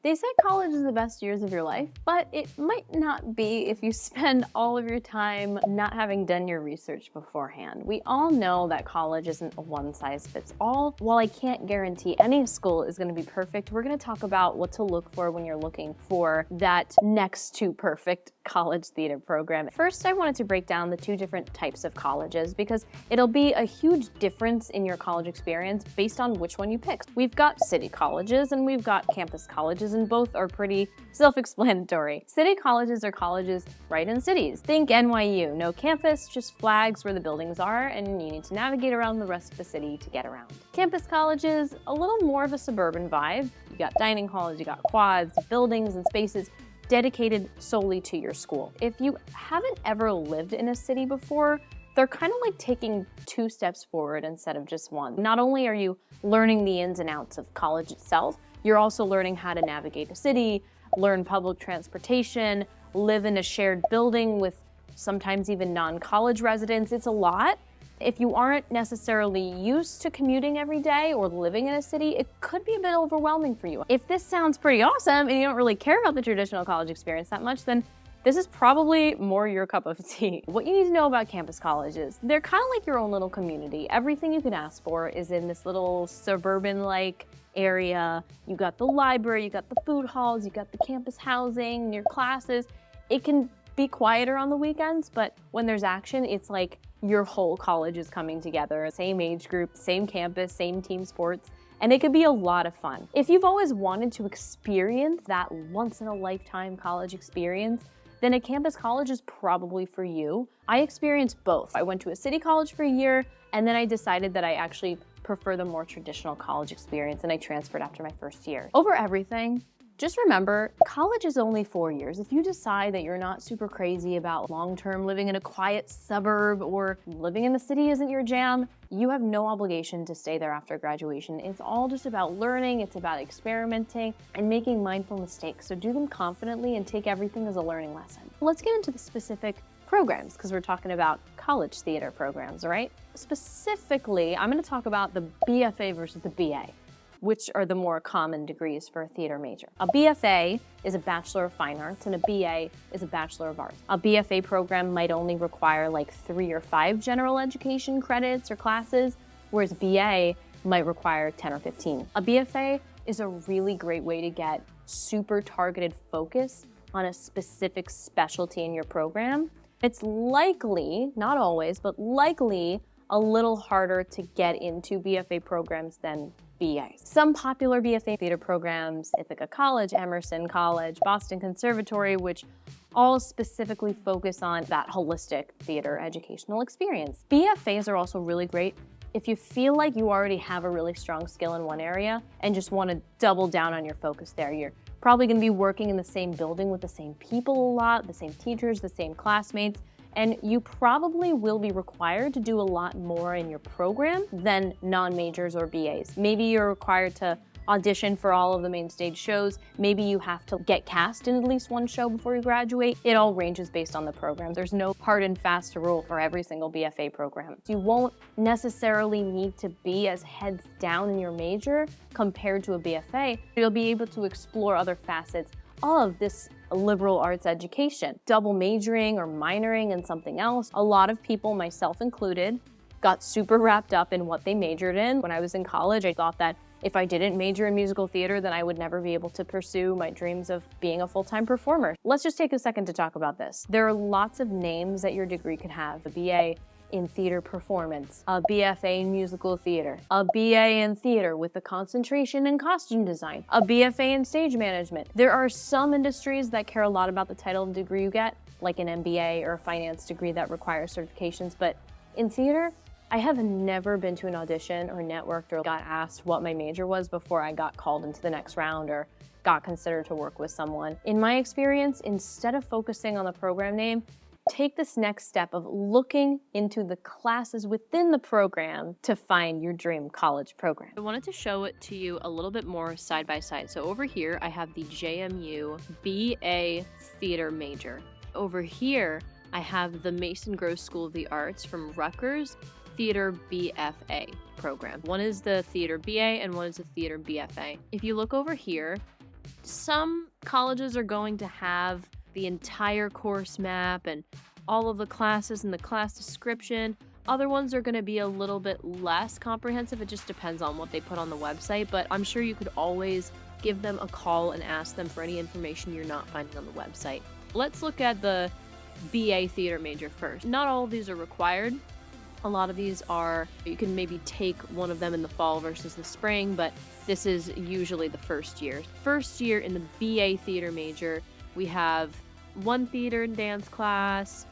They say college is the best years of your life, but it might not be if you spend all of your time not having done your research beforehand. We all know that college isn't a one-size-fits-all. While I can't guarantee any school is going to be perfect, we're going to talk about what to look for when you're looking for that next to perfect college theater program. First, I wanted to break down the two different types of colleges because it'll be a huge difference in your college experience based on which one you pick. We've got city colleges and we've got campus colleges, and both are pretty self-explanatory. City colleges are colleges right in cities. Think NYU, no campus, just flags where the buildings are, and you need to navigate around the rest of the city to get around. Campus colleges, a little more of a suburban vibe. You got dining halls, you got quads, buildings and spaces dedicated solely to your school. If you haven't ever lived in a city before, they're kind of like taking 2 steps forward instead of just one. Not only are you learning the ins and outs of college itself, you're also learning how to navigate a city, learn public transportation, live in a shared building with sometimes even non-college residents. It's a lot. If you aren't necessarily used to commuting every day or living in a city, it could be a bit overwhelming for you. If this sounds pretty awesome and you don't really care about the traditional college experience that much, then this is probably more your cup of tea. What you need to know about campus colleges, they're kind of like your own little community. Everything you can ask for is in this little suburban-like area. You got the library, you got the food halls, you got the campus housing, your classes. It can be quieter on the weekends, but when there's action, it's like your whole college is coming together. Same age group, same campus, same team sports, and it could be a lot of fun. If you've always wanted to experience that once-in-a-lifetime college experience, then a campus college is probably for you. I experienced both. I went to a city college for a year, and then I decided that I actually prefer the more traditional college experience, and I transferred after my first year. Over everything, just remember, college is only 4 years. If you decide that you're not super crazy about long-term living in a quiet suburb or living in the city isn't your jam, you have no obligation to stay there after graduation. It's all just about learning, it's about experimenting and making mindful mistakes. So do them confidently and take everything as a learning lesson. Let's get into the specific programs because we're talking about college theater programs, right? Specifically, I'm going to talk about the BFA versus the BA, which are the more common degrees for a theater major. A BFA is a Bachelor of Fine Arts and a BA is a Bachelor of Arts. A BFA program might only require like 3 or 5 general education credits or classes, whereas BA might require 10 or 15. A BFA is a really great way to get super targeted focus on a specific specialty in your program. It's likely, not always, but likely a little harder to get into BFA programs than BAs. Some popular BFA theater programs, Ithaca College, Emerson College, Boston Conservatory, which all specifically focus on that holistic theater educational experience. BFAs are also really great if you feel like you already have a really strong skill in one area and just want to double down on your focus there. You're probably going to be working in the same building with the same people a lot, the same teachers, the same classmates, and you probably will be required to do a lot more in your program than non-majors or BAs. Maybe you're required to audition for all of the main stage shows. Maybe you have to get cast in at least one show before you graduate. It all ranges based on the program. There's no hard and fast rule for every single BFA program. You won't necessarily need to be as heads down in your major compared to a BFA. You'll be able to explore other facets of this liberal arts education. Double majoring or minoring in something else. A lot of people, myself included, got super wrapped up in what they majored in. When I was in college, I thought that if I didn't major in musical theater, then I would never be able to pursue my dreams of being a full-time performer. Let's just take a second to talk about this. There are lots of names that your degree could have. A BA in theater performance, a BFA in musical theater, a BA in theater with a concentration in costume design, a BFA in stage management. There are some industries that care a lot about the title of degree you get, like an MBA or a finance degree that requires certifications, but in theater, I have never been to an audition or networked or got asked what my major was before I got called into the next round or got considered to work with someone. In my experience, instead of focusing on the program name, take this next step of looking into the classes within the program to find your dream college program. I wanted to show it to you a little bit more side by side. So over here, I have the JMU BA Theater Major. Over here, I have the Mason Gross School of the Arts from Rutgers Theater BFA program. One is the Theater BA and one is the Theater BFA. If you look over here, Some colleges are going to have the entire course map and all of the classes and the class description. Other ones are going to be a little bit less comprehensive. It just depends on what they put on the website, but I'm sure you could always give them a call and ask them for any information you're not finding on the website. Let's look at the BA theater major first. Not all of these are required. A lot of these are, you can maybe take one of them in the fall versus the spring, but this is usually the first year. First year in the BA theater major, we have one theater and dance class,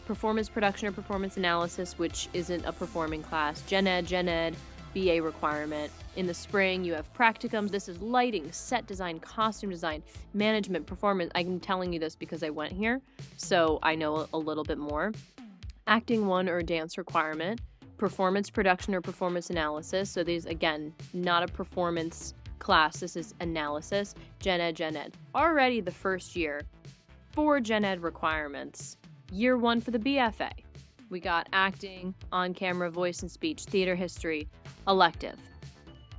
performance production or performance analysis, which isn't a performing class, Gen Ed, BA requirement. In the spring, you have practicums. This is lighting, set design, costume design, management, performance. I'm telling you this because I went here, so I know a little bit more. Acting 1 or dance requirement, performance production or performance analysis. So these, again, not a performance class. This is analysis. Gen Ed. Already the first year, 4 Gen Ed requirements. Year 1 for the BFA. We got acting, on-camera, voice and speech, theater history, elective,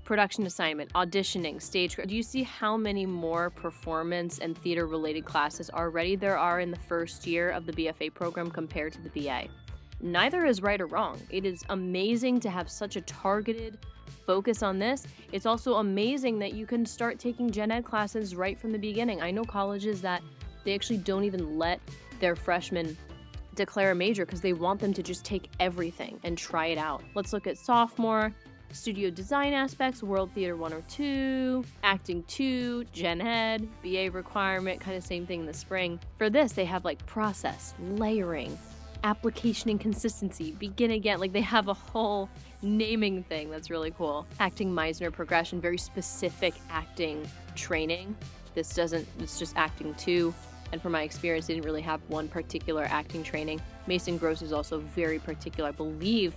production assignment, auditioning, stage. Do you see how many more performance and theater-related classes already there are in the first year of the BFA program compared to the BA? Neither is right or wrong. It is amazing to have such a targeted focus on this. It's also amazing that you can start taking Gen Ed classes right from the beginning. I know colleges that they actually don't even let their freshmen declare a major because they want them to just take everything and try it out. Let's look at sophomore, studio design aspects, world theater 1 or 2, acting 2, Gen Ed, BA requirement, kind of same thing in the spring. For this, they have like process, layering, application and consistency, begin again. Like they have a whole naming thing that's really cool. Acting Meisner progression, very specific acting training. It's just acting 2. And from my experience, they didn't really have one particular acting training. Mason Gross is also very particular. I believe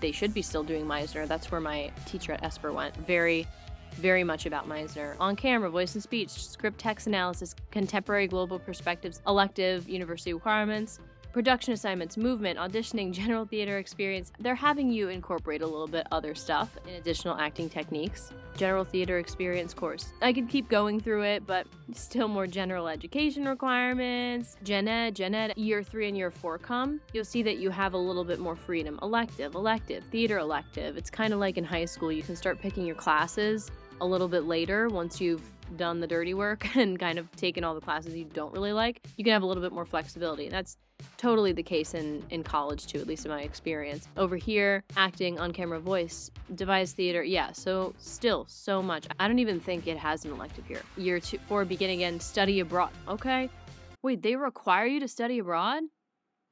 they should be still doing Meisner. That's where my teacher at Esper went. Very, very much about Meisner. On camera, voice and speech, script text analysis, contemporary global perspectives, elective, university requirements, production assignments, movement, auditioning, general theater experience. They're having you incorporate a little bit other stuff in additional acting techniques. General theater experience course. I could keep going through it, but still more general education requirements. Gen Ed, year 3 and year 4 come. You'll see that you have a little bit more freedom. Elective, theater elective. It's kind of like in high school. You can start picking your classes a little bit later once you've done the dirty work and kind of taken all the classes you don't really like. You can have a little bit more flexibility. That's totally the case in college too, at least in my experience. Over here, acting, on-camera voice, devised theater, yeah, so still so much. I don't even think it has an elective here. Year 4, begin again, study abroad. Okay, wait, they require you to study abroad?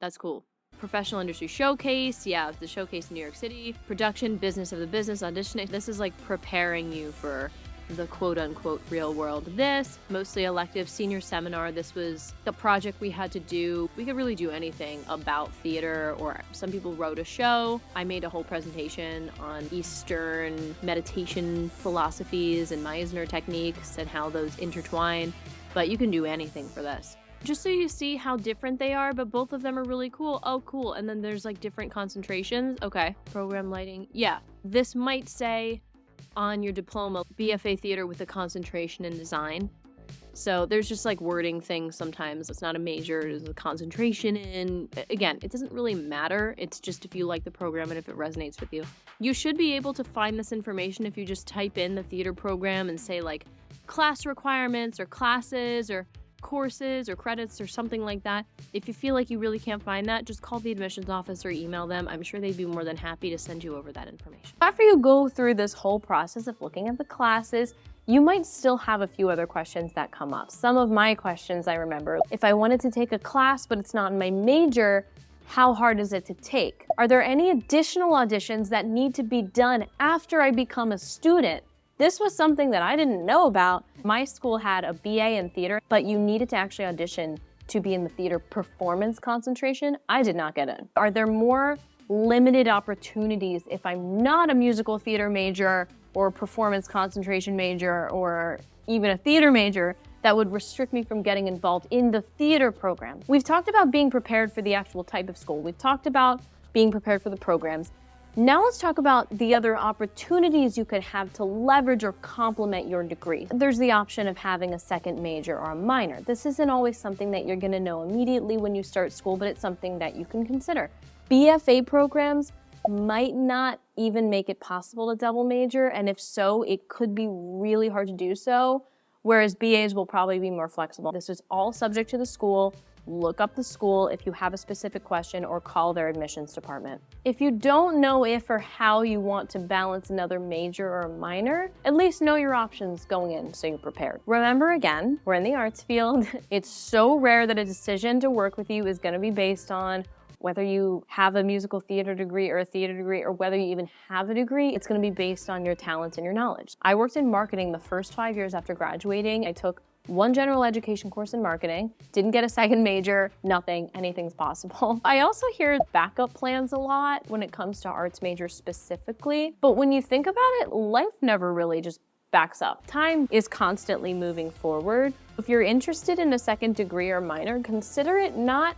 That's cool. Professional industry showcase, yeah, the showcase in New York City. Production, business of the business, auditioning. This is like preparing you for the quote-unquote real world. This, mostly elective, senior seminar. This was the project we had to do. We could really do anything about theater, or some people wrote a show. I made a whole presentation on Eastern meditation philosophies and Meisner techniques and how those intertwine, but you can do anything for this. Just so you see how different they are, but both of them are really cool. Oh, cool. And then there's like different concentrations. Okay, program lighting. Yeah, this might say on your diploma, BFA theater with a concentration in design. So there's just like wording things sometimes. It's not a major, it's a concentration in. Again, it doesn't really matter. It's just if you like the program and if it resonates with you. You should be able to find this information if you just type in the theater program and say like class requirements or classes or courses or credits or something like that. If you feel like you really can't find that, just call the admissions office or email them. I'm sure they'd be more than happy to send you over that information. After you go through this whole process of looking at the classes, you might still have a few other questions that come up. Some of my questions I remember, if I wanted to take a class but it's not in my major, how hard is it to take? Are there any additional auditions that need to be done after I become a student? This was something that I didn't know about. My school had a BA in theater, but you needed to actually audition to be in the theater performance concentration. I did not get in. Are there more limited opportunities if I'm not a musical theater major or a performance concentration major or even a theater major that would restrict me from getting involved in the theater program? We've talked about being prepared for the actual type of school. We've talked about being prepared for the programs. Now let's talk about the other opportunities you could have to leverage or complement your degree. There's the option of having a second major or a minor. This isn't always something that you're going to know immediately when you start school, but it's something that you can consider. BFA programs might not even make it possible to double major, and if so, it could be really hard to do so, whereas BAs will probably be more flexible. This is all subject to the school. Look up the school if you have a specific question or call their admissions department. If you don't know if or how you want to balance another major or a minor, at least know your options going in so you're prepared. Remember again, we're in the arts field. It's so rare that a decision to work with you is going to be based on whether you have a musical theater degree or a theater degree or whether you even have a degree. It's going to be based on your talents and your knowledge. I worked in marketing the first 5 years after graduating. I took one general education course in marketing, didn't get a second major, nothing, anything's possible. I also hear backup plans a lot when it comes to arts majors specifically, but when you think about it, life never really just backs up. Time is constantly moving forward. If you're interested in a second degree or minor, consider it not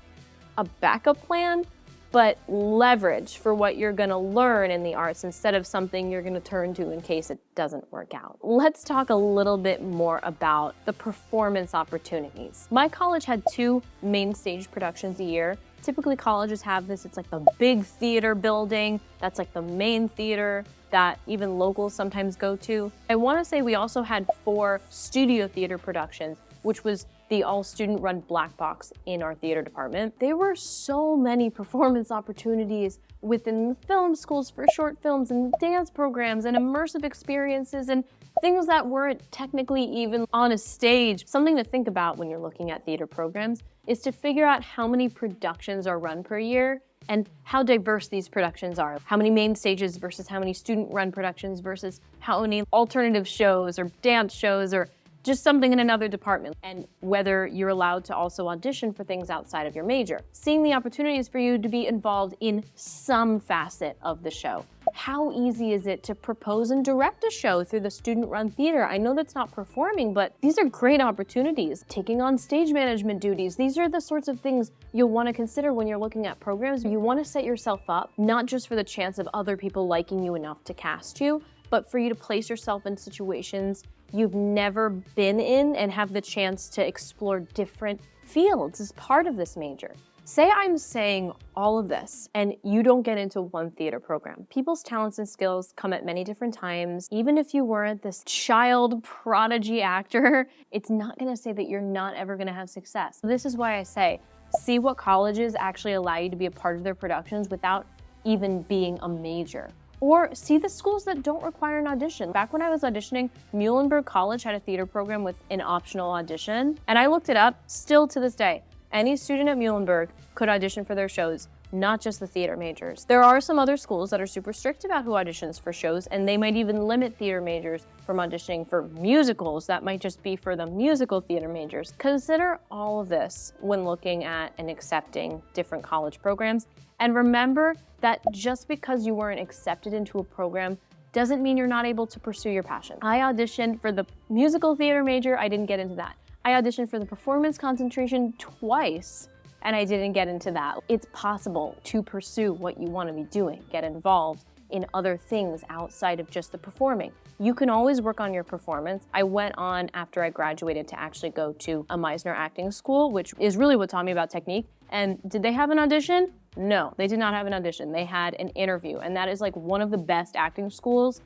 a backup plan, but leverage for what you're gonna learn in the arts instead of something you're gonna turn to in case it doesn't work out. Let's talk a little bit more about the performance opportunities. My college had 2 main stage productions a year. Typically colleges have this, it's like the big theater building, that's like the main theater that even locals sometimes go to. I wanna say we also had 4 studio theater productions, which was the all-student run black box in our theater department. There were so many performance opportunities within the film schools for short films and dance programs and immersive experiences and things that weren't technically even on a stage. Something to think about when you're looking at theater programs is to figure out how many productions are run per year and how diverse these productions are. How many main stages versus how many student-run productions versus how many alternative shows or dance shows or just something in another department, and whether you're allowed to also audition for things outside of your major. Seeing the opportunities for you to be involved in some facet of the show. How easy is it to propose and direct a show through the student-run theater? I know that's not performing, but these are great opportunities. Taking on stage management duties, these are the sorts of things you'll want to consider when you're looking at programs. You want to set yourself up, not just for the chance of other people liking you enough to cast you, but for you to place yourself in situations you've never been in and have the chance to explore different fields as part of this major. Say I'm saying all of this and you don't get into one theater program. People's talents and skills come at many different times. Even if you weren't this child prodigy actor, it's not gonna say that you're not ever gonna have success. This is why I say, see what colleges actually allow you to be a part of their productions without even being a major. Or see the schools that don't require an audition. Back when I was auditioning, Muhlenberg College had a theater program with an optional audition, and I looked it up. Still to this day, any student at Muhlenberg could audition for their shows, not just the theater majors. There are some other schools that are super strict about who auditions for shows, and they might even limit theater majors from auditioning for musicals. That might just be for the musical theater majors. Consider all of this when looking at and accepting different college programs. And remember that just because you weren't accepted into a program doesn't mean you're not able to pursue your passion. I auditioned for the musical theater major, I didn't get into that. I auditioned for the performance concentration twice, and I didn't get into that. It's possible to pursue what you want to be doing, get involved in other things outside of just the performing. You can always work on your performance. I went on after I graduated to actually go to a Meisner acting school, which is really what taught me about technique. And did they have an audition? No, they did not have an audition. They had an interview, and that is like one of the best acting schools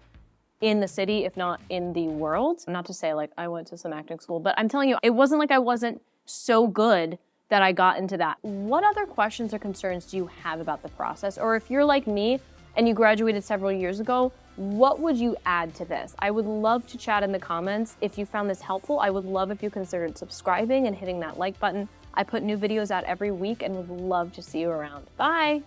in the city, if not in the world. Not to say like I went to some acting school, but I'm telling you, it wasn't like I wasn't so good that I got into that. What other questions or concerns do you have about the process? Or if you're like me and you graduated several years ago, what would you add to this? I would love to chat in the comments. If you found this helpful, I would love if you considered subscribing and hitting that like button. I put new videos out every week and would love to see you around. Bye.